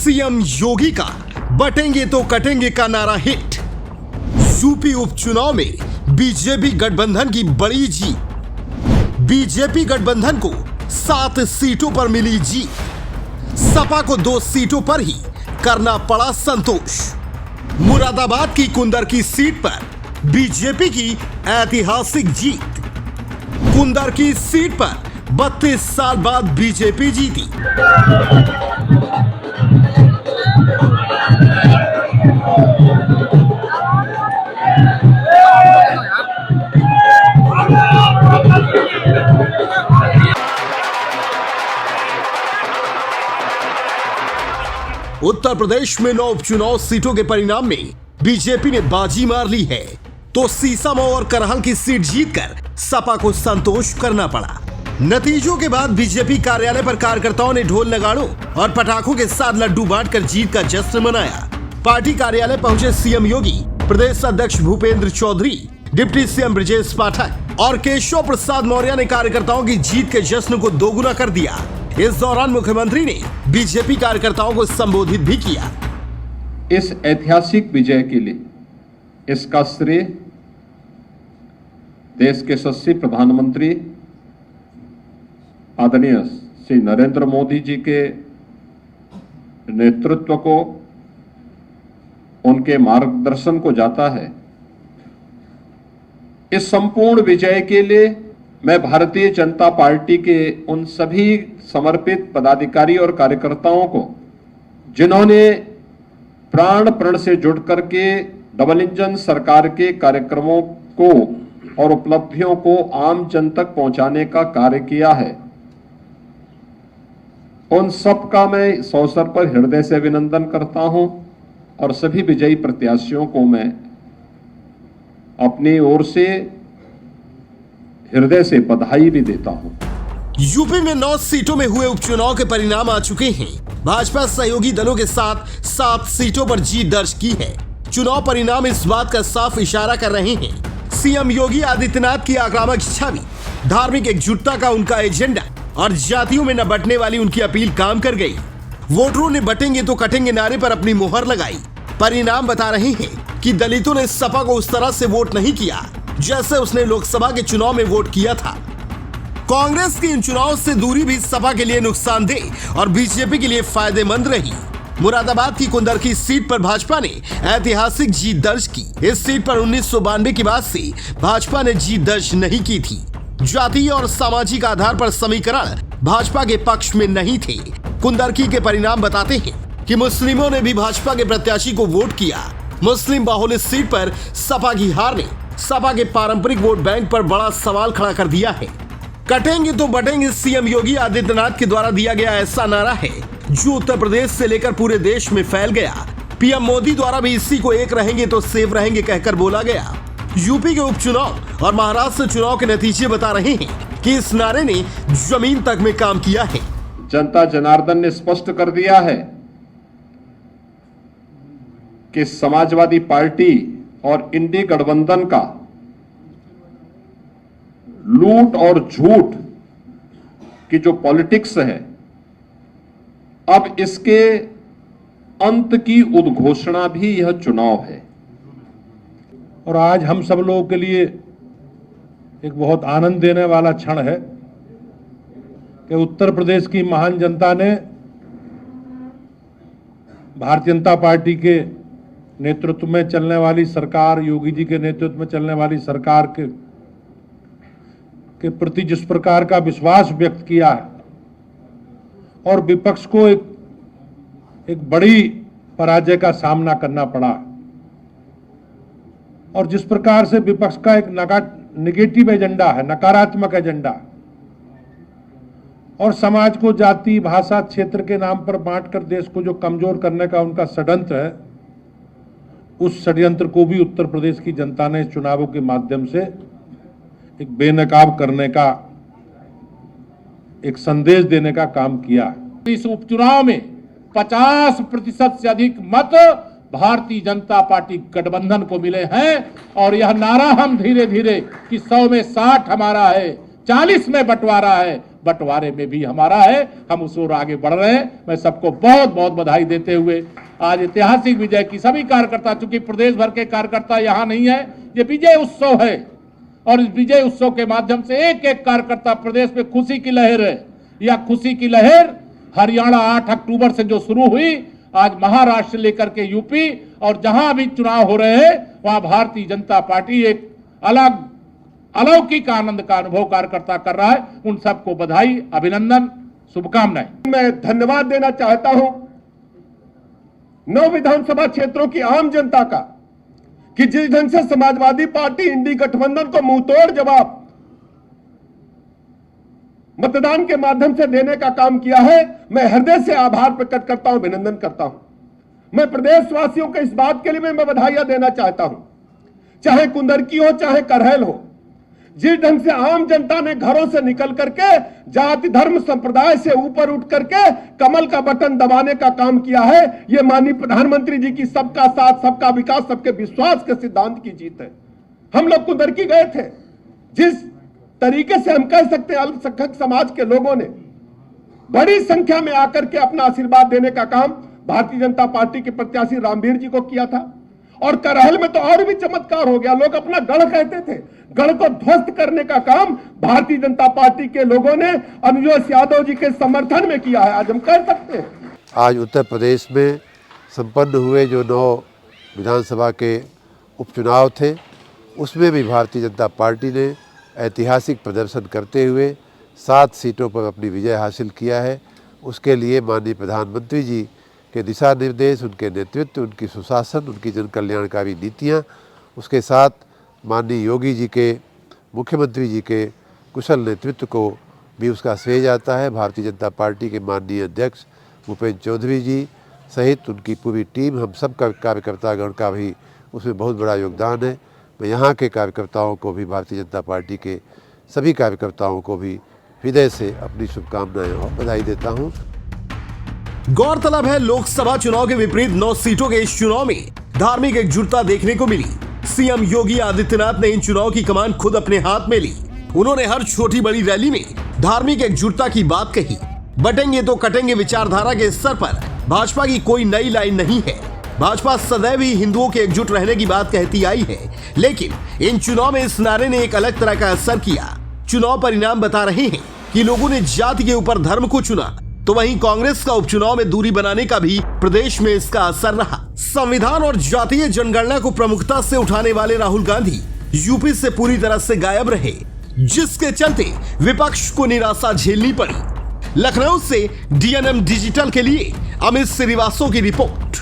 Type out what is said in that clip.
CM योगी का बटेंगे तो कटेंगे का नारा हिट। यूपी उपचुनाव में बीजेपी गठबंधन की बड़ी जीत। बीजेपी गठबंधन को 7 सीटों पर मिली जीत। सपा को 2 सीटों पर ही करना पड़ा संतोष। मुरादाबाद की कुंदर की सीट पर बीजेपी की ऐतिहासिक जीत। कुंदर की सीट पर 32 साल बाद बीजेपी जीती। उत्तर प्रदेश में 9 उपचुनाव सीटों के परिणाम में बीजेपी ने बाजी मार ली है, तो सीसामऊ और करहल की सीट जीतकर सपा को संतोष करना पड़ा। नतीजों के बाद बीजेपी कार्यालय पर कार्यकर्ताओं ने ढोल नगाड़ों और पटाखों के साथ लड्डू बांटकर जीत का जश्न मनाया। पार्टी कार्यालय पहुंचे सीएम योगी, प्रदेश अध्यक्ष भूपेंद्र चौधरी, डिप्टी सीएम ब्रजेश पाठक और केशव प्रसाद मौर्य ने कार्यकर्ताओं की जीत के जश्न को दोगुना कर दिया। इस दौरान मुख्यमंत्री ने बीजेपी कार्यकर्ताओं को संबोधित भी किया। इस ऐतिहासिक विजय के लिए इसका श्रेय देश के यशस्वी प्रधानमंत्री आदरणीय श्री नरेंद्र मोदी जी के नेतृत्व को, उनके मार्गदर्शन को जाता है। इस संपूर्ण विजय के लिए मैं भारतीय जनता पार्टी के उन सभी समर्पित पदाधिकारी और कार्यकर्ताओं को, जिन्होंने प्राण प्रण से जुड़ करके डबल इंजन सरकार के कार्यक्रमों को और उपलब्धियों को आम जन तक पहुंचाने का कार्य किया है, उन सब का मैं इस अवसर पर हृदय से अभिनंदन करता हूं और सभी विजयी प्रत्याशियों को मैं अपनी ओर से हृदय से बधाई भी देता हूं। यूपी में 9 सीटों में हुए उपचुनाव के परिणाम आ चुके हैं। भाजपा सहयोगी दलों के साथ 7 सीटों पर जीत दर्ज की है। चुनाव परिणाम इस बात का साफ इशारा कर रहे हैं। सीएम योगी आदित्यनाथ की आक्रामक छवि, धार्मिक एकजुटता का उनका एजेंडा और जातियों में न बंटने वाली उनकी अपील काम कर गई। वोटरों ने बटेंगे तो कटेंगे नारे पर अपनी मुहर लगाई। परिणाम बता रहे हैं कि दलितों ने सपा को उस तरह से वोट नहीं किया जैसे उसने लोकसभा के चुनाव में वोट किया था। कांग्रेस की इन चुनाव से दूरी भी सपा के लिए नुकसानदेह और बीजेपी के लिए फायदेमंद रही। मुरादाबाद की कुंदर की सीट पर भाजपा ने ऐतिहासिक जीत दर्ज की। इस सीट पर 1992 के बाद से भाजपा ने जीत दर्ज नहीं की थी। जातीय और सामाजिक आधार पर समीकरण भाजपा के पक्ष में नहीं थे। कुंदरकी के परिणाम बताते हैं कि मुस्लिमों ने भी भाजपा के प्रत्याशी को वोट किया। मुस्लिम बाहुल इस सीट पर सपा की हार ने सपा के पारंपरिक वोट बैंक पर बड़ा सवाल खड़ा कर दिया है। कटेंगे तो बटेंगे सीएम योगी आदित्यनाथ के द्वारा दिया गया ऐसा नारा है जो उत्तर प्रदेश से लेकर पूरे देश में फैल गया। पीएम मोदी द्वारा भी इसी को एक रहेंगे तो सेफ रहेंगे कहकर बोला गया। यूपी के उपचुनाव और महाराष्ट्र चुनाव के नतीजे बता रहे हैं कि इस नारे ने जमीन तक में काम किया है। जनता जनार्दन ने स्पष्ट कर दिया है कि समाजवादी पार्टी और इंडी गठबंधन का लूट और झूठ की जो पॉलिटिक्स है, अब इसके अंत की उद्घोषणा भी यह चुनाव है। और आज हम सब लोगों के लिए एक बहुत आनंद देने वाला क्षण है कि उत्तर प्रदेश की महान जनता ने भारतीय जनता पार्टी के नेतृत्व में चलने वाली सरकार, योगी जी के नेतृत्व में चलने वाली सरकार के प्रति जिस प्रकार का विश्वास व्यक्त किया है और विपक्ष को एक बड़ी पराजय का सामना करना पड़ा, और जिस प्रकार से विपक्ष का एक नेगेटिव एजेंडा है, नकारात्मक एजेंडा, और समाज को जाति, भाषा, क्षेत्र के नाम पर बांटकर देश को जो कमजोर करने का उनका षड्यंत्र है, उस षड्यंत्र को भी उत्तर प्रदेश की जनता ने चुनावों के माध्यम से एक बेनकाब करने का, एक संदेश देने का काम किया। इस उपचुनाव में 50% से अधिक मत भारतीय जनता पार्टी गठबंधन को मिले हैं, और यह नारा हम धीरे धीरे कि 100 में 60 हमारा है, 40 में बंटवारा है, बंटवारे में भी हमारा है, हम उस ओर आगे बढ़ रहे हैं। मैं सबको बहुत बहुत बधाई देते हुए आज ऐतिहासिक विजय की सभी कार्यकर्ता, चूंकि प्रदेश भर के कार्यकर्ता यहाँ नहीं है, ये विजय उत्सव है और इस विजय उत्सव के माध्यम से एक एक कार्यकर्ता प्रदेश में खुशी की लहर है। यह खुशी की लहर हरियाणा 8 अक्टूबर से जो शुरू हुई, आज महाराष्ट्र लेकर के यूपी और जहां भी चुनाव हो रहे हैं वहां भारतीय जनता पार्टी एक अलग अलौकिक आनंद का अनुभव कार्यकर्ता कर रहा है। उन सबको बधाई, अभिनंदन, शुभकामनाएं। मैं धन्यवाद देना चाहता हूं 9 विधानसभा क्षेत्रों की आम जनता का कि जिस ढंग से समाजवादी पार्टी इंडी गठबंधन को मुंहतोड़ जवाब मतदान के माध्यम से देने का काम किया है, मैं हृदय से आभार प्रकट करता हूं, अभिनंदन करता हूं। मैं प्रदेशवासियों को इस बात के लिए मैं बधाइयां देना चाहता हूं, चाहे कुंदरकी हो चाहे करहल हो, जिस ढंग से आम जनता ने घरों से निकल करके जाति धर्म संप्रदाय से ऊपर उठ करके कमल का बटन दबाने का काम किया है, यह माननीय प्रधानमंत्री जी की सबका साथ सबका विकास सबके विश्वास के सिद्धांत की जीत है। हम लोग कुंदरकी गए थे, जिस तरीके से हम कह सकते हैं अल्पसंख्यक समाज के लोगों ने बड़ी संख्या में आकर के अपना आशीर्वाद देने का काम भारतीय जनता पार्टी के प्रत्याशी रामवीर जी को किया था। और करहल में तो और भी चमत्कार हो गया, लोग अपना गढ़ कहते थे, गढ़ को ध्वस्त करने का काम भारतीय जनता पार्टी के लोगों ने अनुजोष यादव जी के समर्थन में किया है, आज हम कह सकते हैं। आज उत्तर प्रदेश में संपन्न हुए जो 9 विधानसभा के उपचुनाव थे, उसमें भी भारतीय जनता पार्टी ने ऐतिहासिक प्रदर्शन करते हुए 7 सीटों पर अपनी विजय हासिल किया है। उसके लिए माननीय प्रधानमंत्री जी के दिशा निर्देश, उनके नेतृत्व, उनकी सुशासन, उनकी जन कल्याणकारी नीतियाँ, उसके साथ माननीय योगी जी के, मुख्यमंत्री जी के कुशल नेतृत्व को भी उसका श्रेय जाता है। भारतीय जनता पार्टी के माननीय अध्यक्ष भूपेंद्र चौधरी जी सहित उनकी पूरी टीम, हम सब कार्यकर्तागण का भी उसमें बहुत बड़ा योगदान है। मैं यहाँ के कार्यकर्ताओं को भी, भारतीय जनता पार्टी के सभी कार्यकर्ताओं को भी हृदय से अपनी शुभकामनाएं और बधाई देता हूँ। गौरतलब है, लोकसभा चुनाव के विपरीत 9 सीटों के इस चुनाव में धार्मिक एकजुटता देखने को मिली। सीएम योगी आदित्यनाथ ने इन चुनाव की कमान खुद अपने हाथ में ली। उन्होंने हर छोटी बड़ी रैली में धार्मिक एकजुटता की बात कही। बटेंगे तो कटेंगे विचारधारा के स्तर पर भाजपा की कोई नई लाइन नहीं है। भाजपा सदैव ही हिंदुओं के एकजुट रहने की बात कहती आई है, लेकिन इन चुनाव में इस नारे ने एक अलग तरह का असर किया। चुनाव परिणाम बता रहे हैं कि लोगों ने जाति के ऊपर धर्म को चुना, तो वहीं कांग्रेस का उपचुनाव में दूरी बनाने का भी प्रदेश में इसका असर रहा। संविधान और जातीय जनगणना को प्रमुखता से उठाने वाले राहुल गांधी यूपी से पूरी तरह से गायब रहे, जिसके चलते विपक्ष को निराशा झेलनी पड़ी। लखनऊ से DNM डिजिटल के लिए अमित श्रीवास्तव की रिपोर्ट।